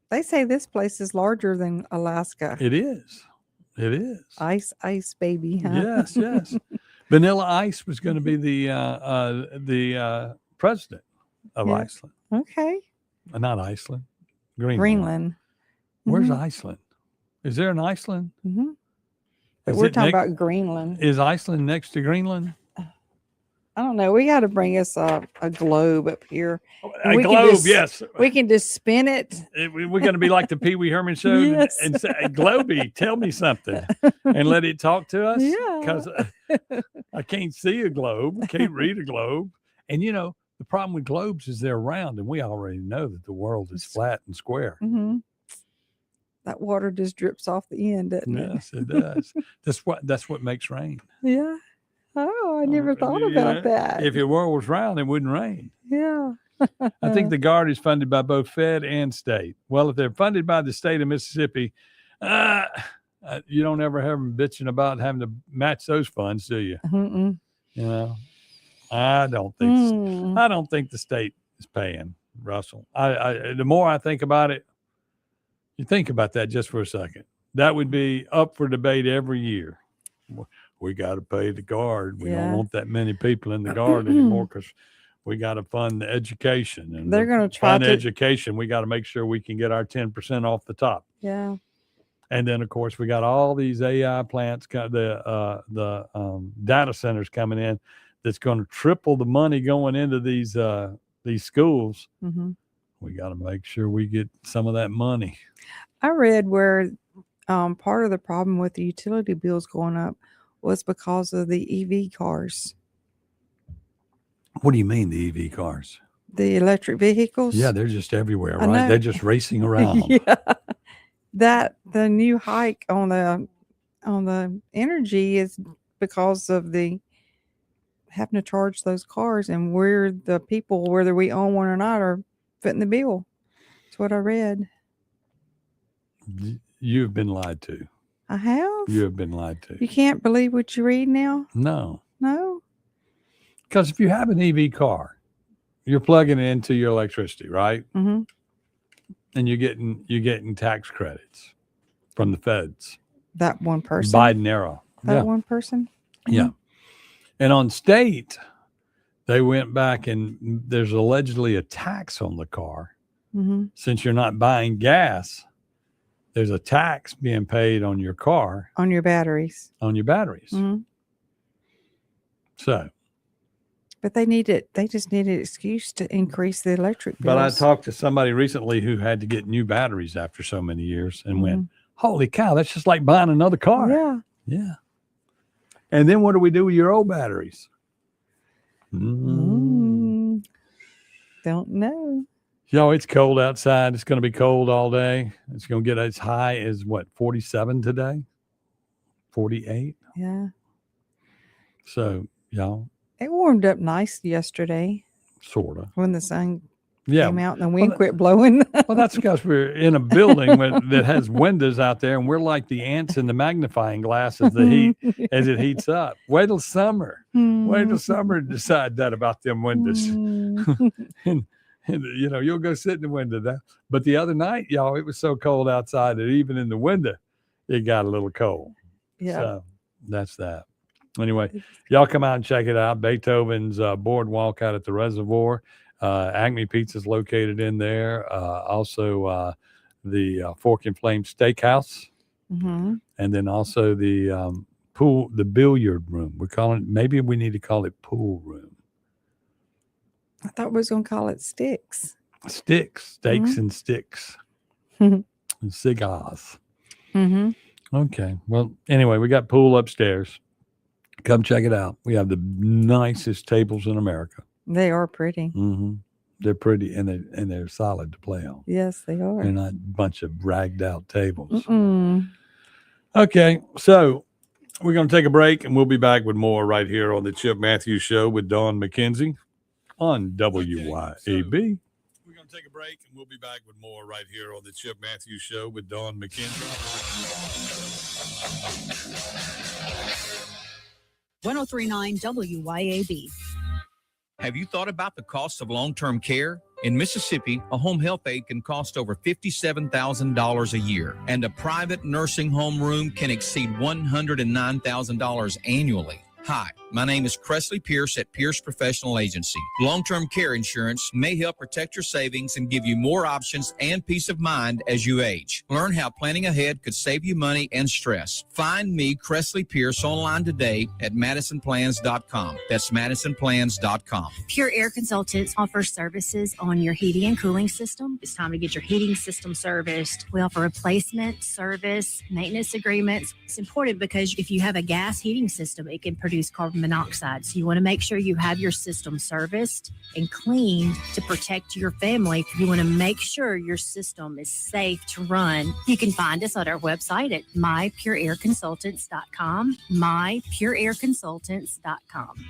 They say this place is larger than Alaska. it is. It is. Ice, baby. Huh? Yes, yes. Vanilla Ice was going to be the president of Yeah. Iceland. Okay. Not Iceland. Greenland. Greenland. Where's Mhm. Iceland? Is there an Iceland? Mhm. But Is we're it talking next- about Greenland. Is Iceland next to Greenland? I don't know. We got to bring us a globe up here. And A we can globe, just- yes. We can just spin it. We're going to be like the Pee Wee Herman show Yes. and say, Globey, tell me something, and let it talk to us. Yeah. Because I can't see a globe, can't read a globe. And, you know, the problem with globes is they're round, and we already know that the world is flat and square. Hmm. That water just drips off the end, doesn't it? Yes, it does. That's what makes rain. Yeah. Oh, I never thought You about know, that. If your world was round, it wouldn't rain. Yeah. I think the Guard is funded by both Fed and state. Well, if they're funded by the state of Mississippi, you don't ever have them bitching about having to match those funds, do you? Mm-mm. You know, I don't think I don't think the state is paying, Russell. I the more I think about it, you think about that just for a second. That would be up for debate every year. We got to pay the Guard. We Yeah. don't want that many people in the Guard anymore because we got to fund the education. And They're gonna try fund to- education. We got to make sure we can get our 10% off the top. Yeah. And then, of course, we got all these AI plants, the data centers coming in. That's going to triple the money going into these schools. Hmm. We got to make sure we get some of that money. I read where part of the problem with the utility bills going up was because of the EV cars, What do you mean, the EV cars? the electric vehicles. Yeah, they're just everywhere, I right? know. They're just racing around. Yeah. That the new hike on the energy is because of the having to charge those cars, and we're the people, whether we own one or not, are footing the bill. That's what I read. You've been lied to. I have. You have been lied to. You can't believe what you read now. No. No. Because if you have an EV car, you're plugging it into your electricity, right? Mm-hmm. And you're getting tax credits from the feds. That one person. Biden era. That Yeah. one person. Yeah. And on state, they went back and there's allegedly a tax on the car. Mm-hmm. Since you're not buying gas, there's a tax being paid on your car, On your batteries. on your batteries. Mm-hmm. So, But they need it. They just need an excuse to increase the electric bills. but I talked to somebody recently who had to get new batteries after so many years and went, holy cow, that's just like buying another car. Yeah. Yeah. And then what do we do with your old batteries? Don't know. Yo, it's cold outside. It's going to be cold all day. It's going to get as high as what, 47 today? 48? Yeah. So, y'all, It warmed up nice yesterday sort of. when the sun Yeah. came out and the wind quit blowing. Well, that's because we're in a building that has windows out there, and we're like the ants in the magnifying glass as it heats up. Wait till summer. Wait till summer to decide that about them windows. and you know, you'll go sit in the window now. But the other night, y'all, it was so cold outside that even in the window, it got a little cold. Yeah. So that's that. Anyway, y'all come out and check it out. Beethoven's Boardwalk out at the Reservoir. Acme Pizza's located in there. Also, the Fork and Flame Steakhouse. Mm-hmm. And then also the pool, the billiard room. We're calling it, maybe we need to call it pool room. I thought we was going to call it sticks. Steaks and sticks Mm-hmm. and cigars. Mm-hmm. Okay. Well, anyway, we got pool upstairs. Come check it out. We have the nicest tables in America. They are pretty. Mm-hmm. They're pretty and they're solid to play on. Yes, they are. They're not a bunch of ragged out tables. Mm-mm. Okay, so we're going to take a break and we'll be back with more right here on the Chip Matthews Show with Dawn McKenzie on WYAB. We're going to take a break and we'll be back with more right here on the Chip Matthews Show with Dawn McKenzie. 1039 WYAB. Have you thought about the cost of long-term care? In Mississippi, a home health aide can cost over $57,000 a year, and a private nursing home room can exceed $109,000 annually. Hi, my name is Cressley Pierce at Pierce Professional Agency. Long-term care insurance may help protect your savings and give you more options and peace of mind as you age. Learn how planning ahead could save you money and stress. Find me, Cressley Pierce, online today at MadisonPlans.com. That's MadisonPlans.com. Pure Air Consultants offers services on your heating and cooling system. It's time to get your heating system serviced. We offer replacement, service, maintenance agreements. It's important because if you have a gas heating system, it can produce carbon monoxide. So you want to make sure you have your system serviced and cleaned to protect your family. You want to make sure your system is safe to run. You can find us on our website at mypureairconsultants.com, mypureairconsultants.com.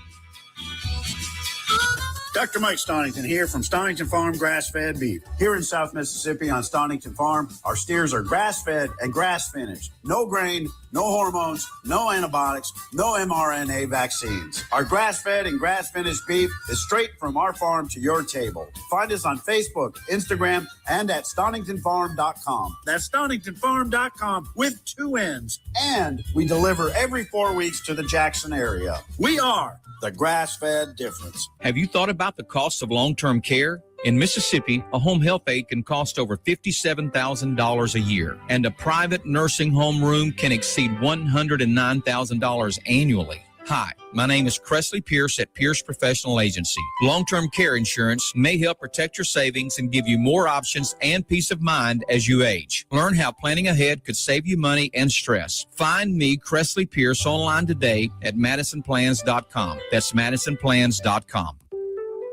Dr. Mike Stonington here from Stonington Farm Grass-Fed Beef. Here in South Mississippi on Stonington Farm, our steers are grass-fed and grass-finished. No grain, no hormones, no antibiotics, no mRNA vaccines. Our grass-fed and grass-finished beef is straight from our farm to your table. Find us on Facebook, Instagram, and at StoningtonFarm.com. That's StoningtonFarm.com with 2 N's. And we deliver every 4 weeks to the Jackson area. We are the grass-fed difference. Have you thought about the cost of long-term care? In Mississippi, a home health aide can cost over $57,000 a year, and a private nursing home room can exceed $109,000 annually. Hi, my name is Cressley Pierce at Pierce Professional Agency. Long-term care insurance may help protect your savings and give you more options and peace of mind as you age. Learn how planning ahead could save you money and stress. Find me, Cressley Pierce, online today at MadisonPlans.com. That's MadisonPlans.com.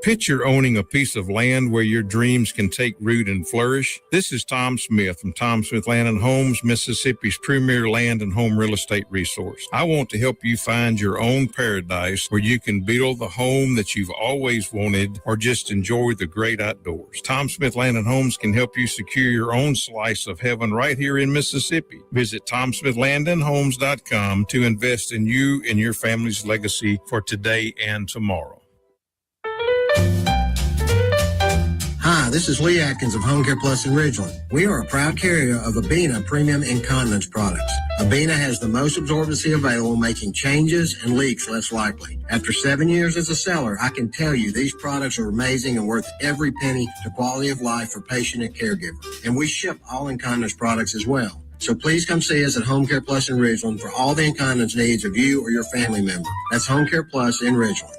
Picture owning a piece of land where your dreams can take root and flourish. This is Tom Smith from Tom Smith Land and Homes, Mississippi's premier land and home real estate resource. I want to help you find your own paradise where you can build the home that you've always wanted or just enjoy the great outdoors. Tom Smith Land and Homes can help you secure your own slice of heaven right here in Mississippi. Visit TomSmithLandandHomes.com to invest in you and your family's legacy for today and tomorrow. Hi, this is Lee Atkins of Home Care Plus in Ridgeland. We are a proud carrier of Abena Premium Incontinence products. Abena has the most absorbency available, making changes and leaks less likely. After 7 years as a seller, I can tell you these products are amazing and worth every penny to quality of life for patient and caregiver. And we ship all incontinence products as well. So please come see us at Home Care Plus in Ridgeland for all the incontinence needs of you or your family member. That's Home Care Plus in Ridgeland.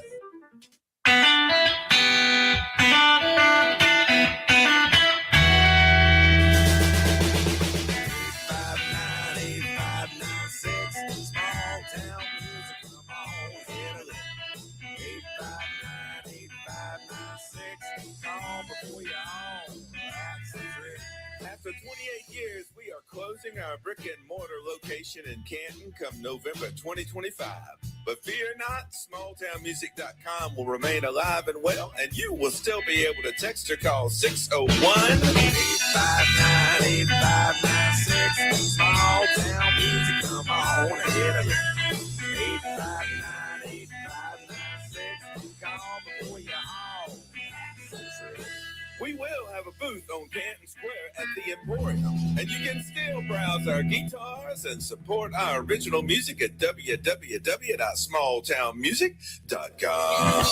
After 28 years, we are closing our brick and mortar location in Canton come November 2025. But fear not, smalltownmusic.com will remain alive and well, and you will still be able to text or call 601-859-8596. Small Town Music, come on and get a look. 859-8596. Call before you're home. We will have a booth on Canton Square at the Emporium, and you can still browse our guitars and support our original music at www.smalltownmusic.com.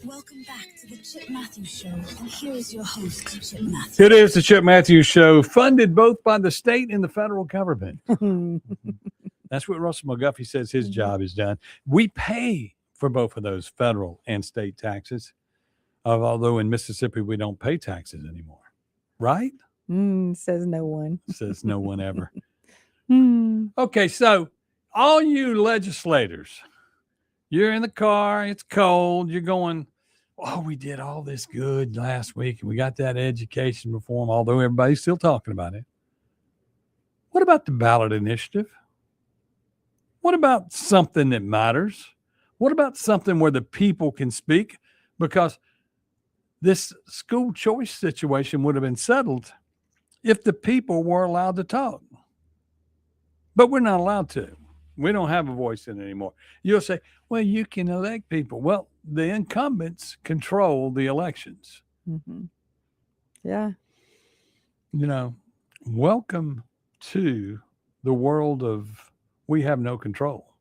Welcome back to the Chip Matthews Show, and here is your host, Chip Matthews. It is the Chip Matthews Show, funded both by the state and the federal government. That's what Russell McGuffey says his job is done. We pay for both of those federal and state taxes. Although in Mississippi, we don't pay taxes anymore. Right? Says no one. Says no one ever. Hmm. Okay, so all you legislators, you're in the car, it's cold, you're going, oh, we did all this good last week and we got that education reform, although everybody's still talking about it. What about the ballot initiative? What about something that matters? What about something where the people can speak? Because this school choice situation would have been settled if the people were allowed to talk. But we're not allowed to. We don't have a voice in it anymore. You'll say, well, you can elect people. Well, the incumbents control the elections. Mm-hmm. Yeah. You know, welcome to the world of we have no control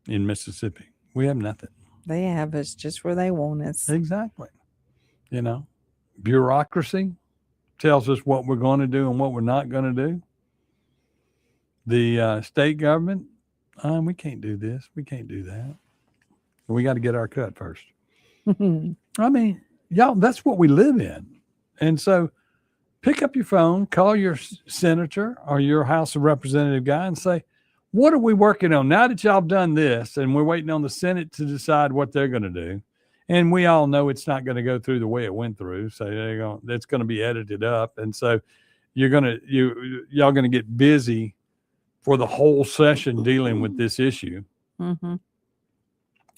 in Mississippi. We have nothing. They have us just where they want us. Exactly. You know, bureaucracy tells us what we're going to do and what we're not going to do. The state government, we can't do this. We can't do that. We got to get our cut first. I mean, y'all, that's what we live in. And so pick up your phone, call your senator or your House of Representative guy and say, what are we working on? Now that y'all done this and we're waiting on the Senate to decide what they're going to do. And we all know it's not going to go through the way it went through. So it's going to be edited up. And so y'all going to get busy for the whole session dealing with this issue. Mm-hmm.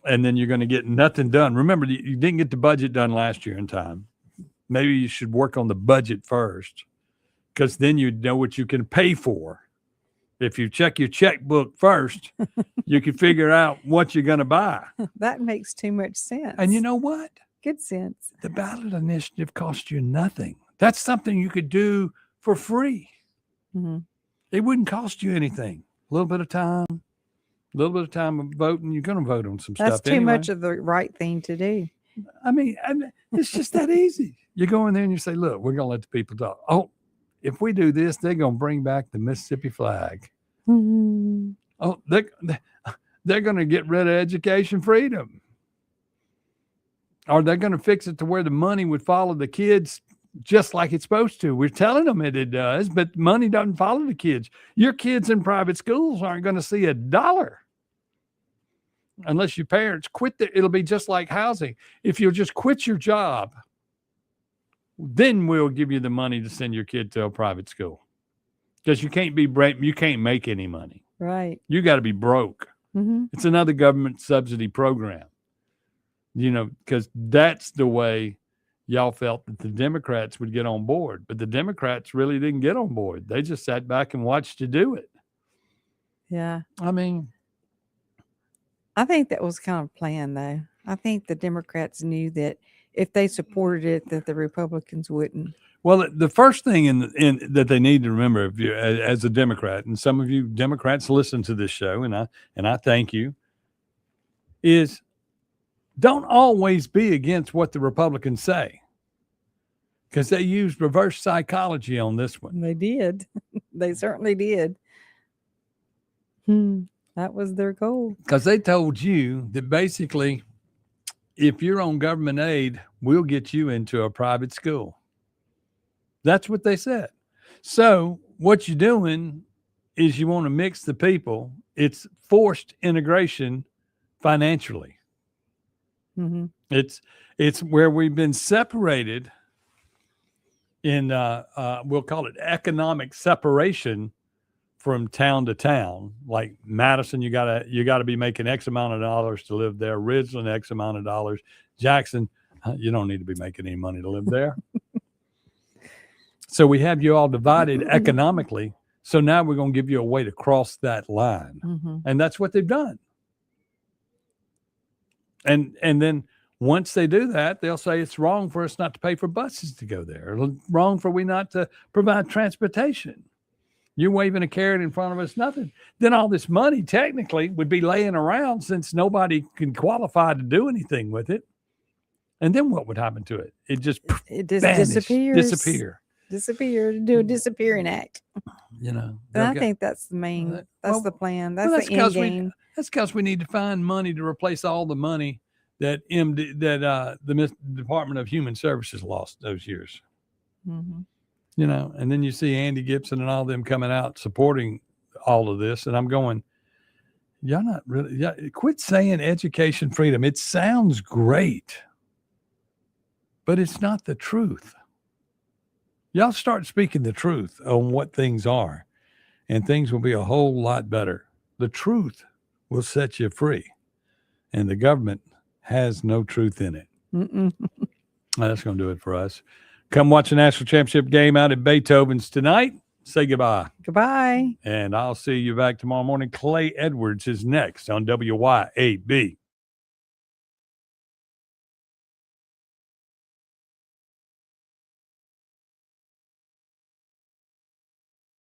And then you're going to get nothing done. Remember, you didn't get the budget done last year in time. Maybe you should work on the budget first, because then you know what you can pay for. If you check your checkbook first, you can figure out what you're going to buy. That makes too much sense. And you know what? Good sense. The ballot initiative costs you nothing. That's something you could do for free. Mm-hmm. It wouldn't cost you anything. A little bit of time of voting. You're going to vote on some stuff. That's too much of the right thing to do. I mean, it's just that easy. You go in there and you say, look, we're going to let the people talk. Oh, if we do this, they're going to bring back the Mississippi flag. Mm-hmm. Oh, they're going to get rid of education freedom. Or they're going to fix it to where the money would follow the kids just like it's supposed to. We're telling them it does, but money doesn't follow the kids. Your kids in private schools aren't going to see $1 unless your parents quit. It'll be just like housing. If you'll just quit your job, then we'll give you the money to send your kid to a private school. Because you can't be break, you can't make any money. Right. You got to be broke. Mm-hmm. It's another government subsidy program. You know, because that's the way y'all felt that the Democrats would get on board. But the Democrats really didn't get on board. They just sat back and watched you do it. Yeah. I mean, I think that was kind of planned, though. I think the Democrats knew that if they supported it, that the Republicans wouldn't. Well, the first thing in that they need to remember, if you as a Democrat, and some of you Democrats listen to this show, and I thank you, is don't always be against what the Republicans say, because they used reverse psychology on this one. They did. They certainly did. That was their goal. Because they told you that basically, if you're on government aid, we'll get you into a private school. That's what they said. So what you're doing is you want to mix the people. It's forced integration financially. Mm-hmm. It's where we've been separated in, we'll call it economic separation from town to town. Like Madison, you gotta be making X amount of dollars to live there. Ridgeland, X amount of dollars. Jackson, you don't need to be making any money to live there. So we have you all divided economically. So now we're going to give you a way to cross that line. Mm-hmm. And that's what they've done. And then once they do that, they'll say it's wrong for us not to pay for buses to go there. It's wrong for we not to provide transportation. You're waving a carrot in front of us, nothing. Then all this money technically would be laying around since nobody can qualify to do anything with it. And then what would happen to it? It just vanish, disappear. Disappear. Do a disappearing act. You know, And I think that's the main. That's well, the plan. That's well, the end game. That's because we need to find money to replace all the money that the Department of Human Services lost those years. Mm-hmm. You know, and then you see Andy Gibson and all them coming out supporting all of this, and I'm going, y'all not really. Yeah, quit saying education freedom. It sounds great, but it's not the truth. Y'all start speaking the truth on what things are, and things will be a whole lot better. The truth will set you free, and the government has no truth in it. That's going to do it for us. Come watch the national championship game out at Beethoven's tonight. Say goodbye. Goodbye. And I'll see you back tomorrow morning. Clay Edwards is next on WYAB.